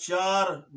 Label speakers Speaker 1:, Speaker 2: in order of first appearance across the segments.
Speaker 1: 4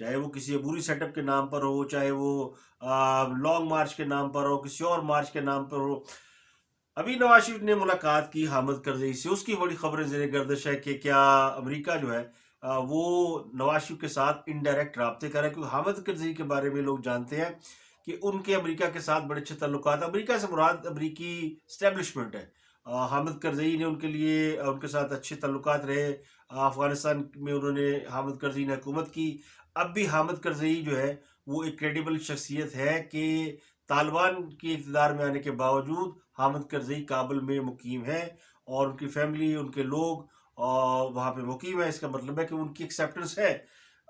Speaker 1: چاہے وہ کسی عبوری سیٹ اپ کے نام پر ہو، چاہے وہ لانگ مارچ کے نام پر ہو، کسی اور مارچ کے نام پر ہو۔ ابھی نواز شریف نے ملاقات کی حامد کرزئی سے، اس کی بڑی خبریں زیر گردش ہے کہ کیا امریکہ جو ہے وہ نواز شریف کے ساتھ انڈائریکٹ رابطے کر رہا ہے، کیونکہ حامد کرزئی کے بارے میں لوگ جانتے ہیں کہ ان کے امریکہ کے ساتھ بڑے اچھے تعلقات ہیں۔ امریکہ سے مراد امریکی اسٹیبلشمنٹ ہے۔ حامد کرزئی نے ان کے لیے ان کے ساتھ اچھے تعلقات رہے۔ افغانستان میں انہوں نے حامد کرزئی نے حکومت کی۔ اب بھی حامد کرزئی جو ہے وہ ایک کریڈیبل شخصیت ہے کہ طالبان کی اقتدار میں آنے کے باوجود حامد کرزئی کابل میں مقیم ہے اور ان کی فیملی، ان کے لوگ وہاں پہ مقیم ہے۔ اس کا مطلب ہے کہ ان کی ایکسیپٹنس ہے۔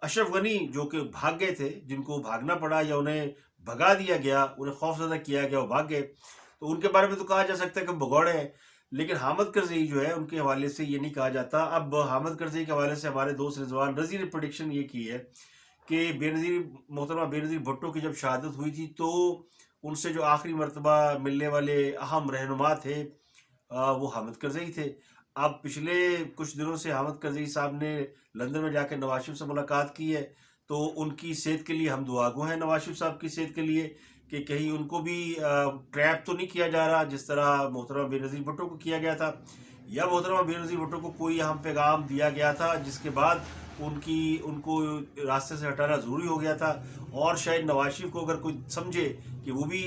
Speaker 1: اشرف غنی جو کہ بھاگ گئے تھے، جن کو بھاگنا پڑا یا انہیں بھگا دیا گیا، انہیں خوف زدہ کیا گیا، وہ بھاگ گئے، تو ان کے بارے میں تو کہا جا سکتا ہے کہ بھگوڑے ہیں۔ لیکن حامد کرزئی جو ہے ان کے حوالے سے یہ نہیں کہا جاتا۔ اب حامد کرزئی کے حوالے سے ہمارے دوست رضوان رضی نے پریڈکشن یہ کی ہے کہ محترمہ بے نظیر بھٹو کی جب شہادت ہوئی تھی تو ان سے جو آخری مرتبہ ملنے والے اہم رہنما تھے وہ حامد کرزئی تھے۔ اب پچھلے کچھ دنوں سے حامد کرزئی صاحب نے لندن میں جا کے نواز شریف سے ملاقات کی ہے، تو ان کی صحت کے لیے ہم دعا گو ہیں، نواز شریف صاحب کی صحت کے لیے، کہ کہیں ان کو بھی ٹریپ تو نہیں کیا جا رہا جس طرح محترمہ بے نظیر بھٹو کو کیا گیا تھا، یا محترمہ بے نظیر بھٹو کو کوئی اہم پیغام دیا گیا تھا جس کے بعد ان کو راستے سے ہٹانا ضروری ہو گیا تھا، اور شاید نواز شریف کو اگر کوئی سمجھے کہ وہ بھی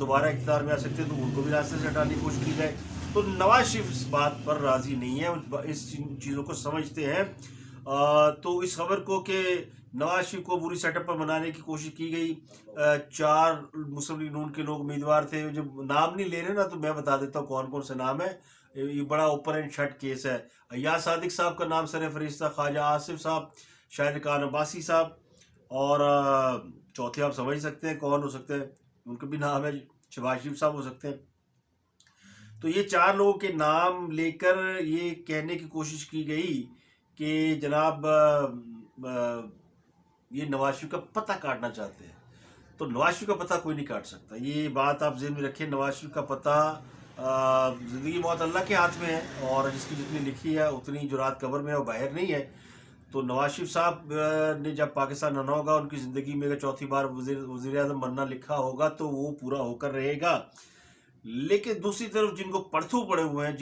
Speaker 1: دوبارہ اقتدار میں آ سکتے تو ان کو بھی راستے سے ہٹانے کی کوشش کی جائے۔ تو نواز شریف اس بات پر راضی نہیں ہے، اس چیزوں کو سمجھتے ہیں۔ تو اس خبر کو کہ نواز شریف کو بری سیٹ اپ پر منانے کی کوشش کی گئی۔ 4 مسلم لیگ نون کے لوگ امیدوار تھے، جب نام نہیں لے رہے نا تو میں بتا دیتا ہوں کون کون سے نام ہے۔ یہ بڑا اوپن اینڈ شٹ کیس ہے۔ ایاز صادق صاحب کا نام سر فہرست، خواجہ آصف صاحب، شاہد خان عباسی صاحب، اور چوتھے آپ سمجھ سکتے ہیں کون ہو سکتے ہیں، ان کا بھی نام ہے شہباز شریف صاحب ہو سکتے ہیں۔ تو یہ 4 لوگوں کے نام لے کر یہ کہنے کی کوشش کی گئی کہ جناب یہ نواز شریف کا پتہ کاٹنا چاہتے ہیں۔ تو نواز شریف کا پتہ کوئی نہیں کاٹ سکتا، یہ بات آپ ذہن میں رکھیں۔ نواز شریف کا پتہ زندگی موت اللہ کے ہاتھ میں ہے، اور جس کی جتنی لکھی ہے اتنی جرات قبر میں ہے، وہ باہر نہیں ہے۔ تو نواز شریف صاحب نے جب پاکستان آنا ہوگا، ان کی زندگی میں اگر چوتھی بار وزیر اعظم بننا لکھا ہوگا تو وہ پورا ہو کر رہے گا۔ لیکن دوسری طرف جن کو پڑتھو پڑے ہوئے ہیں،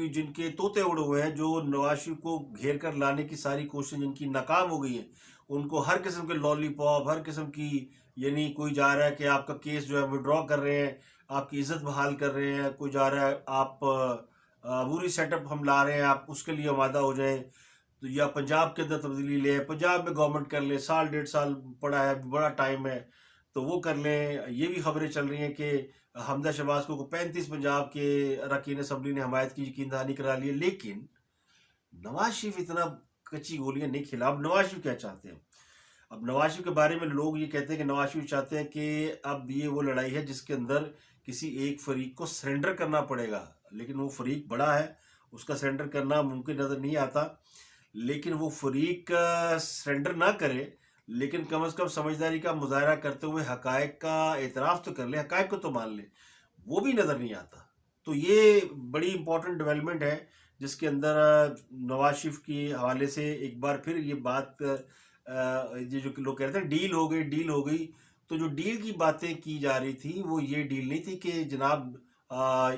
Speaker 1: جن کے طوطے اڑے ہوئے ہیں، جو نواز شریف کو گھیر کر لانے کی ساری کوششیں جن کی ناکام ہو گئی ہیں، ان کو ہر قسم کے لالی پاپ، ہر قسم کی، یعنی کوئی جا رہا ہے کہ آپ کا کیس جو ہے وڈرا کر رہے ہیں، آپ کی عزت بحال کر رہے ہیں، کوئی جا رہا ہے آپ عبوری سیٹ اپ ہم لا رہے ہیں، آپ اس کے لیے آمادہ ہو جائیں، تو یا پنجاب کے اندر تبدیلی لے، پنجاب میں گورنمنٹ کر لیں، 1.5 سال پڑا ہے، بڑا ٹائم ہے تو وہ کر لیں۔ یہ بھی خبریں چل رہی ہیں کہ حمزہ شہباز کو 35 پنجاب کے اراکین اسمبلی نے حمایت کی یقین دہانی کرا لی ہے۔ لیکن نواز شریف اتنا کچی گولیاں نہیں کھلا۔ اب نواز شریف کیا چاہتے ہیں؟ اب نواز شریف کے بارے میں لوگ یہ کہتے ہیں کہ نواز شریف چاہتے ہیں کہ اب یہ وہ لڑائی ہے جس کے اندر کسی ایک فریق کو سرنڈر کرنا پڑے گا، لیکن وہ فریق بڑا ہے، اس کا سرنڈر کرنا ممکن نظر نہیں آتا۔ لیکن وہ فریق سرنڈر نہ کرے، لیکن کم از کم سمجھداری کا مظاہرہ کرتے ہوئے حقائق کا اعتراف تو کر لے، حقائق کو تو مان لے، وہ بھی نظر نہیں آتا۔ تو یہ بڑی امپورٹنٹ ڈیولپمنٹ ہے جس کے اندر نواز شریف کے حوالے سے ایک بار پھر یہ بات، یہ جو لوگ کہتے ہیں ڈیل ہو گئی، تو جو ڈیل کی باتیں کی جا رہی تھی وہ یہ ڈیل نہیں تھی کہ جناب،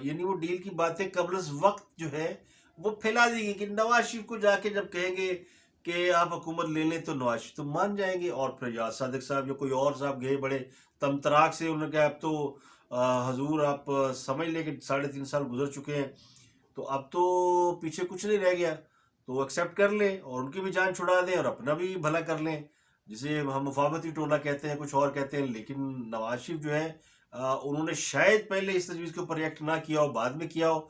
Speaker 1: یعنی وہ ڈیل کی باتیں قبل از وقت جو ہے وہ پھیلا دی گئی کہ نواز شریف کو جا کے جب کہیں گے کہ آپ حکومت لے لیں تو نواز شریف تو مان جائیں گے، اور پھر یاز صادق صاحب یا کوئی اور صاحب گئے بڑے تمتراک سے، انہوں نے کہا اب تو حضور آپ سمجھ لیں کہ 3.5 سال گزر چکے ہیں، تو اب تو پیچھے کچھ نہیں رہ گیا، تو وہ ایکسیپٹ کر لیں اور ان کی بھی جان چھڑا دیں اور اپنا بھی بھلا کر لیں، جسے ہم مفاہمتی ٹولہ کہتے ہیں، کچھ اور کہتے ہیں۔ لیکن نواز شریف جو ہے انہوں نے شاید پہلے اس تجویز کے اوپر ریئیکٹ نہ کیا ہو، بعد میں کیا ہو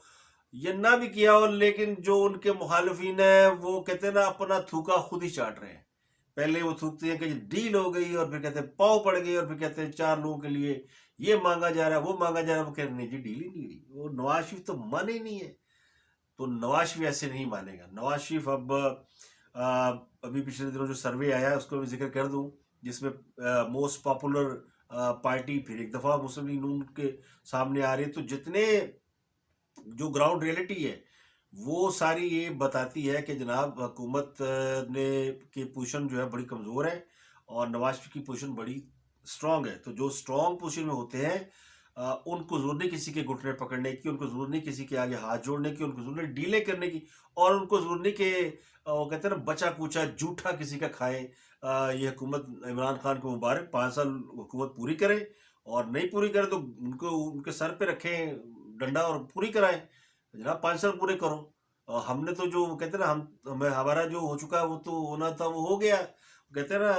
Speaker 1: یا نہ بھی کیا ہو، لیکن جو ان کے مخالفین ہیں وہ کہتے ہیں نا اپنا تھوکا خود ہی چاٹ رہے ہیں۔ پہلے وہ تھوکتے ہیں کہ ڈیل ہو گئی، اور پھر کہتے ہیں پاؤ پڑ گئی، اور پھر کہتے ہیں 4 لوگوں کے لیے یہ مانگا جا رہا ہے، وہ مانگا جا رہا ہے، وہ کہہ رہے ہیں نہیں جی ڈیل ہی نہیں ہوئی، وہ نواز شریف تو مانے ہی نہیں ہے۔ تو نواز شریف ایسے نہیں مانے گا۔ نواز شریف اب ابھی پچھلے دنوں جو سروے آیا ہے اس کو بھی ذکر کر دوں، جس میں موسٹ پاپولر پارٹی پھر ایک دفعہ مسلم لیگ نون کے سامنے آ رہی ہے، تو جتنے جو گراؤنڈ ریئلٹی ہے وہ ساری یہ بتاتی ہے کہ جناب حکومت نے کی پوزیشن جو ہے بڑی کمزور ہے، اور نواز شریف کی پوزیشن بڑی اسٹرانگ ہے. تو جو اسٹرانگ پوزیشن میں ہوتے ہیں ان کو ضرورت نہیں کسی کے گھٹنے پکڑنے کی، ان کو ضرورت نہیں کسی کے آگے ہاتھ جوڑنے کی، ان کو ضرورت نہیں ڈیلے کرنے کی، اور ان کو ضرورت نہیں کہ وہ کہتے ہیں نا بچا کوچا جھوٹا کسی کا کھائیں. یہ حکومت عمران خان کو مبارک، 5 سال حکومت پوری کرے، اور نہیں پوری کرے تو ان کو ان کے سر پہ رکھیں ڈنڈا اور پوری کرائیں. جناب 5 سال پورے کرو. اور ہم نے تو جو کہتے ہیں نا ہمارا جو ہو چکا ہے وہ تو ہونا تھا وہ ہو گیا. کہتے ہیں نا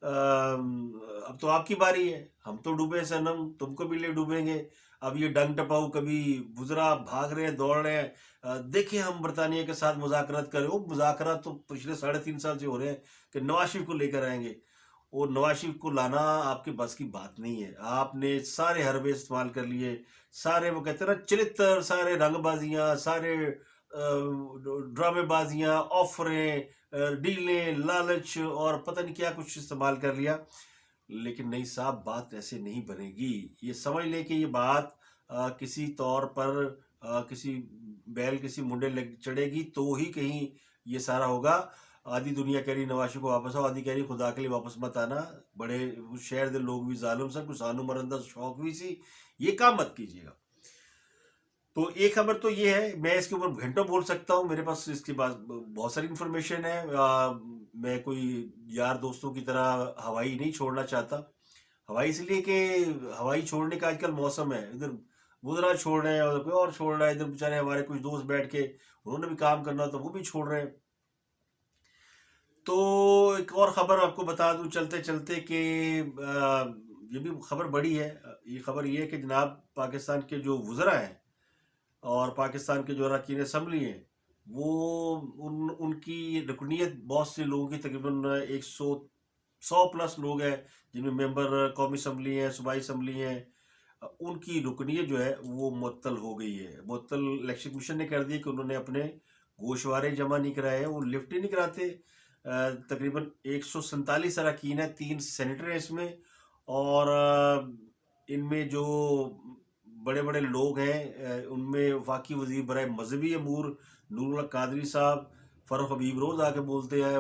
Speaker 1: اب تو آپ کی باری ہے، ہم تو ڈوبے صنم، تم کو بھی لے ڈوبیں گے. اب یہ ڈنگ ٹپاؤ کبھی وزرا بھاگ رہے ہیں دوڑ رہے ہیں. دیکھیں ہم برطانیہ کے ساتھ مذاکرات کریں، وہ مذاکرات تو پچھلے 3.5 سال سے ہو رہے ہیں کہ نواز شریف کو لے کر آئیں گے. اور نواز شریف کو لانا آپ کے بس کی بات نہیں ہے. آپ نے سارے حربے استعمال کر لیے، سارے وہ کہتے ہیں نا چلتر، سارے رنگ بازیاں، سارے ڈرامے بازیاں، آفریں، ڈیلیں، لالچ اور پتہ نہیں کیا کچھ استعمال کر لیا. لیکن نہیں صاحب، بات ایسے نہیں بنے گی. یہ سمجھ لیں کہ یہ بات کسی طور پر کسی بیل کسی منڈے چڑھے گی تو ہی کہیں یہ سارا ہوگا. آدھی دنیا کہہ رہی نواز شریف کو واپس آؤ، آدھی کہہ رہی خدا کے لیے واپس مت آنا، بڑے شہر دے لوگ بھی ظالم سن، کچھ سانو مرندہ شوق بھی سی، یہ کام مت کیجیے گا. تو ایک خبر تو یہ ہے، میں اس کے اوپر گھنٹوں بول سکتا ہوں، میرے پاس اس کے بعد بہت ساری انفارمیشن ہے. میں کوئی یار دوستوں کی طرح ہوائی نہیں چھوڑنا چاہتا. ہوائی اس لیے کہ ہوائی چھوڑنے کا آج کل موسم ہے. ادھر وزرا چھوڑ رہے ہیں اور کوئی اور چھوڑ رہا ہے، ادھر بیچارے ہمارے کچھ دوست بیٹھ کے انہوں نے بھی کام کرنا تو وہ بھی چھوڑ رہے ہیں. تو ایک اور خبر آپ کو بتا دوں چلتے چلتے کہ یہ بھی خبر بڑی ہے. یہ خبر یہ ہے کہ جناب پاکستان کے جو وزراء ہیں اور پاکستان کے جو اراکین اسمبلی ہیں، وہ ان کی رکنیت بہت سے لوگوں کی تقریباً 100 پلس لوگ ہیں جن میں ممبر قومی اسمبلی ہیں، صوبائی اسمبلی ہیں، ان کی رکنیت جو ہے وہ معطل ہو گئی ہے. معطل الیکشن کمیشن نے کر دی کہ انہوں نے اپنے گوشوارے جمع نہیں کرائے ہیں، وہ لفٹ ہی نہیں کراتے. تقریباً 147 اراکین ہیں، 3 سینیٹر ہیں اس میں، اور ان میں جو بڑے بڑے لوگ ہیں ان میں وفاقی وزیر برائے مذہبی امور نور اللہ قادری صاحب فاروق حبیب روز آ کے بولتے ہیں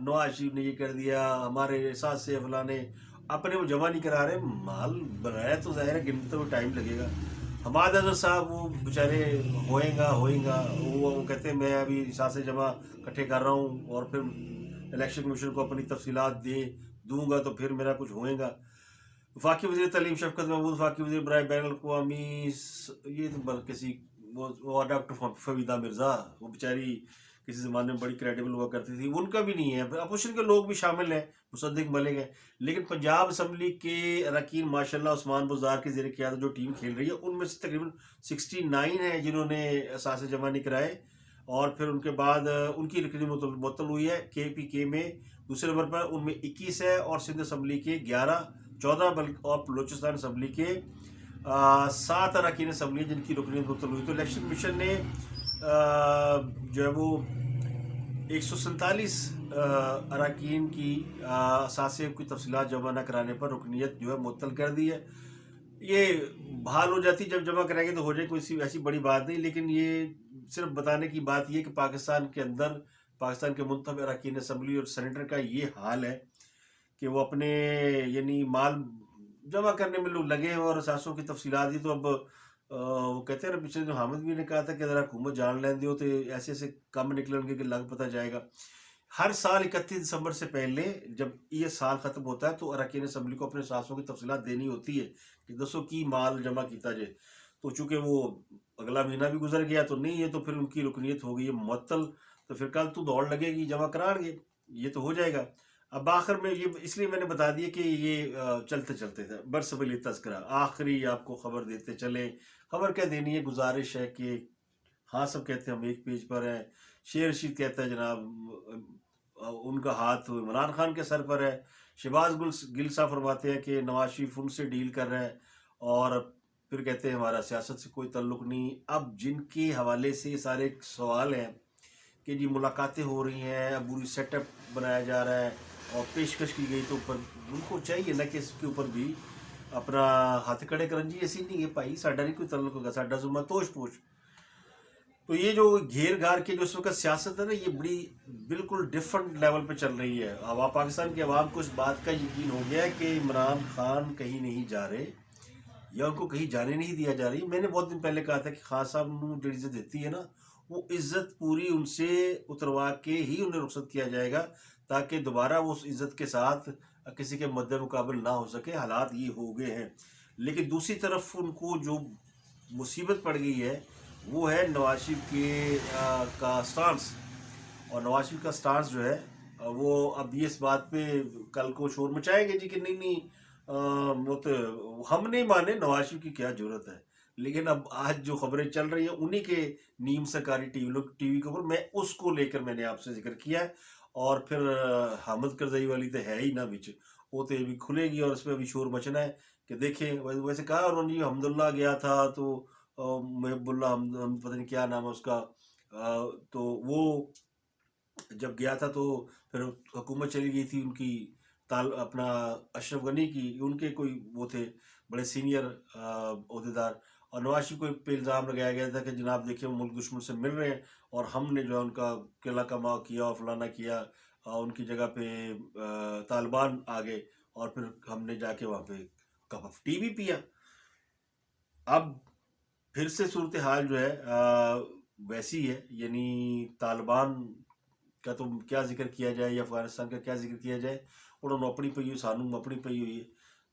Speaker 1: نواز شریف نے یہ کر دیا، ہمارے ساتھ سے فلاں نے، اپنے وہ جمع نہیں کرا رہے. مال بنایا تو ظاہر ہے گنتے ہوئے ٹائم لگے گا. حماد اظہر صاحب وہ بیچارے ہوئیں گا وہ کہتے ہیں میں ابھی ساتھ جمع اکٹھے کر رہا ہوں اور پھر الیکشن کمیشن کو اپنی تفصیلات دوں گا تو پھر میرا کچھ ہوئے گا. وفاقی وزیر تعلیم شفقت محمود، وفاقی وزیر برائے بین الاقوامی، یہ تو کسی وہ ڈاکٹر فویدہ مرزا، وہ بیچاری کسی زمانے میں بڑی کریڈیبل ہوا کرتی تھی، ان کا بھی نہیں ہے. اپوزیشن کے لوگ بھی شامل ہیں، مصدق ملک ہیں. لیکن پنجاب اسمبلی کے اراکین ماشاءاللہ عثمان بزدار کی زیر قیادت جو ٹیم کھیل رہی ہے، ان میں سے تقریباً 69 ہیں جنہوں نے اثاثے جمع نہیں کرائے. اور پھر ان کے بعد ان کی رکنیت معطل ہوئی ہے. کے پی کے میں دوسرے نمبر پر ان میں 21 ہے، اور سندھ اسمبلی کے 14 اور بلوچستان اسمبلی کے 7 اراکین اسمبلی جن کی رکنیت معطل ہوئی. تو الیکشن کمیشن نے جو ہے وہ 147 اراکین کی اثاثے کی تفصیلات جمع نہ کرانے پر رکنیت جو ہے معطل کر دی ہے. یہ بحال ہو جاتی جب جمع کرائیں گے تو ہو جائے، کوئی ایسی بڑی بات نہیں. لیکن یہ صرف بتانے کی بات یہ کہ پاکستان کے اندر پاکستان کے منتخب اراکین اسمبلی اور سینیٹر کا یہ حال ہے کہ وہ اپنے یعنی مال جمع کرنے میں لوگ لگے ہیں اور اثاثوں کی تفصیلات دی. تو اب وہ کہتے ہیں پچھلے دن حامد بھی نے کہا تھا کہ اگر حکومت جان لین دیو تو ایسے ایسے کم نکلیں گے کہ لگ پتہ جائے گا. ہر سال 31 دسمبر سے پہلے جب یہ سال ختم ہوتا ہے تو اراکین اسمبلی کو اپنے اثاثوں کی تفصیلات دینی ہوتی ہے کہ دسو کی مال جمع کیتا جائے. تو چونکہ وہ اگلا مہینہ بھی گزر گیا تو نہیں ہے، تو پھر ان کی رکنیت ہو گئی ہے معطل. تو پھر کل تو دوڑ لگے گی جمع کران گے، یہ تو ہو جائے گا. اب آخر میں یہ اس لیے میں نے بتا دیا کہ یہ چلتے چلتے تھا برسبیل تذکرہ، آخری آپ کو خبر دیتے چلیں. خبر کیا دینی ہے، گزارش ہے کہ ہاں سب کہتے ہیں ہم ایک پیج پر ہیں. شیر رشید کہتا ہے جناب ان کا ہاتھ عمران خان کے سر پر ہے. شہباز گل صاحب فرماتے ہیں کہ نواز شریف ان سے ڈیل کر رہے ہیں، اور پھر کہتے ہیں ہمارا سیاست سے کوئی تعلق نہیں. اب جن کے حوالے سے یہ سارے سوال ہیں کہ جی ملاقاتیں ہو رہی ہیں، اب پوری سیٹ اپ بنایا جا رہا ہے اور پیشکش کی گئی، تو اوپر ان کو چاہیے نا کہ اس کے اوپر بھی اپنا ہاتھ کھڑے کرن. جی ایسی نہیں ہے بھائی، ساڈا نہیں کوئی تعلق ہوگا، ساڈا ذمہ توش پوش. تو یہ جو گھیر گھار کے جو اس وقت سیاست ہے نا، یہ بڑی بالکل ڈفرنٹ لیول پہ چل رہی ہے. اب پاکستان کے عوام کو اس بات کا یقین ہو گیا ہے کہ عمران خان کہیں نہیں جا رہے یا ان کو کہیں جانے نہیں دیا جا رہی. میں نے بہت دن پہلے کہا تھا کہ خان صاحب نو جو عزت دیتی ہے نا، وہ عزت پوری ان سے اتروا کے ہی انہیں رخصت کیا جائے گا، تاکہ دوبارہ وہ اس عزت کے ساتھ کسی کے مد مقابل نہ ہو سکے. حالات یہ ہو گئے ہیں. لیکن دوسری طرف ان کو جو مصیبت پڑ گئی ہے وہ ہے نواز شریف کے کا سٹانس. اور نواز شریف کا سٹانس جو ہے وہ اب یہ اس بات پہ کل کو شور مچائیں گے جی کہ نہیں وہ تو ہم نہیں مانے، نواز شریف کی کیا ضرورت ہے. لیکن اب آج جو خبریں چل رہی ہیں انہی کے نیم سرکاری ٹی وی کے اوپر، میں اس کو لے کر میں نے آپ سے ذکر کیا ہے. اور پھر حامد کرزئی والی تو ہے ہی نا بچ، وہ تو ابھی کھلے گی اور اس پہ ابھی شور مچنا ہے کہ دیکھیں. ویسے کہا انہوں نے حمداللہ گیا تھا تو محب اللہ پتہ نہیں کیا نام ہے اس کا، تو وہ جب گیا تھا تو پھر حکومت چلی گئی تھی ان کی اپنا اشرف غنی کی، ان کے کوئی وہ تھے بڑے سینئر عہدیدار، اور نواز شریف کو پہ الزام لگایا گیا تھا کہ جناب دیکھیں وہ ملک دشمن سے مل رہے ہیں اور ہم نے جو ہے ان کا قلعہ کماؤ کیا اور فلانا کیا، ان کی جگہ پہ طالبان آ گئے اور پھر ہم نے جا کے وہاں پہ کپ آف ٹی بھی پیا. اب پھر سے صورتحال جو ہے ویسی ہے، یعنی طالبان کا تو کیا ذکر کیا جائے یا افغانستان کا کیا ذکر کیا جائے، انہوں نے اپنی پئی ہوئی، سانوں اپنی پئی ہوئی ہے.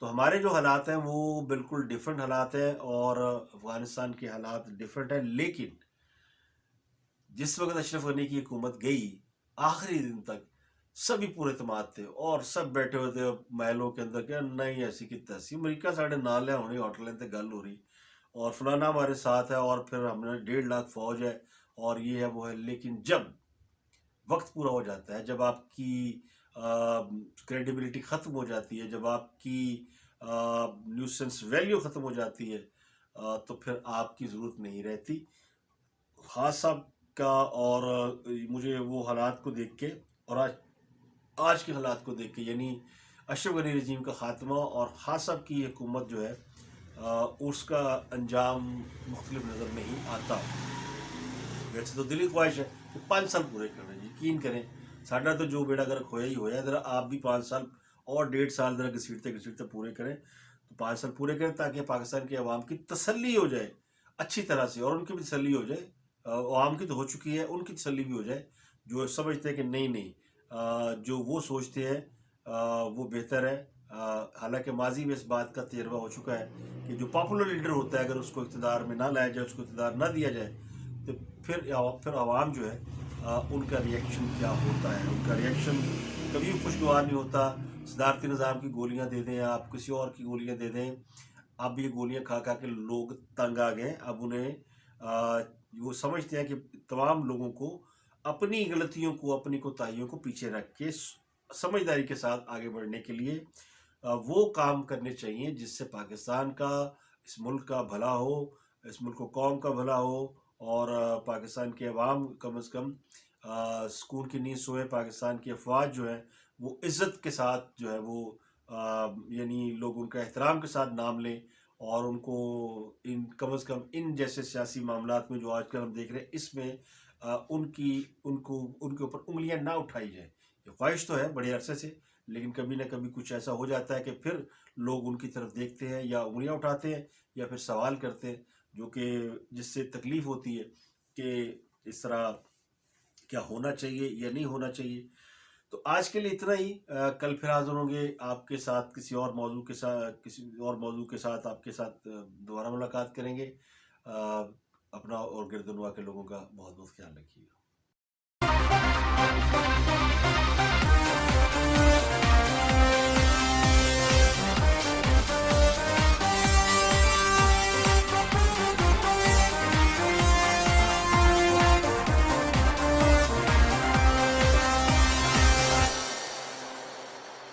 Speaker 1: تو ہمارے جو حالات ہیں وہ بالکل ڈیفرنٹ حالات ہیں اور افغانستان کے حالات ڈیفرنٹ ہیں. لیکن جس وقت اشرف غنی کی حکومت گئی آخری دن تک سبھی پورے اعتماد تھے اور سب بیٹھے ہوئے تھے محلوں کے اندر کہ نہیں ایسی کی تیسی، امریکہ ساڑھے نال ہے ہونی ہوٹلیں تے گل ہو رہی اور فلانا ہمارے ساتھ ہے اور پھر ہم نے 1.5 لاکھ فوج ہے اور یہ ہے وہ ہے. لیکن جب وقت پورا ہو جاتا ہے، جب آپ کی کریڈیبلٹی ختم ہو جاتی ہے، جب آپ کی نیوسنس ویلیو ختم ہو جاتی ہے، تو پھر آپ کی ضرورت نہیں رہتی. خاص صاحب کا اور مجھے وہ حالات کو دیکھ کے اور آج کے حالات کو دیکھ کے، یعنی اشرف غنی رجیم کا خاتمہ اور خاص صاحب کی حکومت جو ہے اس کا انجام مختلف نظر نہیں آتا. ویسے تو دلی خواہش ہے کہ 5 سال پورے کرنے، یقین کریں ساڈا تو جو بیڑا گرک ہویا ہی ہویا ہے. ذرا آپ بھی 5 سال اور 1.5 سال ذرا گھسیٹتے پورے کریں. تو 5 سال پورے کریں تاکہ پاکستان کے عوام کی تسلی ہو جائے اچھی طرح سے، اور ان کی بھی تسلی ہو جائے. عوام کی تو ہو چکی ہے، ان کی تسلی بھی ہو جائے جو سمجھتے ہیں کہ نہیں جو وہ سوچتے ہیں وہ بہتر ہے. حالانکہ ماضی میں اس بات کا تجربہ ہو چکا ہے کہ جو پاپولر لیڈر ہوتا ہے اگر اس کو اقتدار میں نہ لایا جائے، اس کو اقتدار نہ دیا جائے، تو پھر عوام جو ہے ان کا ریئیکشن کیا ہوتا ہے. ان کا ریئیکشن کبھی خوشگوار نہیں ہوتا. صدارتی نظام کی گولیاں دے دیں، آپ کسی اور کی گولیاں دے دیں، اب یہ گولیاں کھا کھا کے لوگ تنگ آ گئے. اب انہیں وہ سمجھتے ہیں کہ تمام لوگوں کو اپنی غلطیوں کو، اپنی کوتاہیوں کو پیچھے رکھ کے سمجھداری کے ساتھ آگے بڑھنے کے لیے وہ کام کرنے چاہیے جس سے پاکستان کا، اس ملک کا بھلا ہو، اس ملک و قوم کا بھلا ہو، اور پاکستان کے عوام کم از کم سکون کی نیند سوئے. پاکستان کی افواج جو ہے وہ عزت کے ساتھ جو ہے وہ یعنی لوگ ان کا احترام کے ساتھ نام لیں، اور ان کو کم از کم ان جیسے سیاسی معاملات میں جو آج کل ہم دیکھ رہے ہیں اس میں ان کے اوپر انگلیاں نہ اٹھائی جائیں. یہ خواہش تو ہے بڑے عرصے سے، لیکن کبھی نہ کبھی کچھ ایسا ہو جاتا ہے کہ پھر لوگ ان کی طرف دیکھتے ہیں یا انگلیاں اٹھاتے ہیں یا پھر سوال کرتے ہیں، جو کہ جس سے تکلیف ہوتی ہے کہ اس طرح کیا ہونا چاہیے یا نہیں ہونا چاہیے. تو آج کے لیے اتنا ہی. کل پھر حاضر ہوں گے آپ کے ساتھ کسی اور موضوع کے ساتھ آپ کے ساتھ دوبارہ ملاقات کریں گے. اپنا اور گردنوا کے لوگوں کا بہت بہت خیال رکھیے.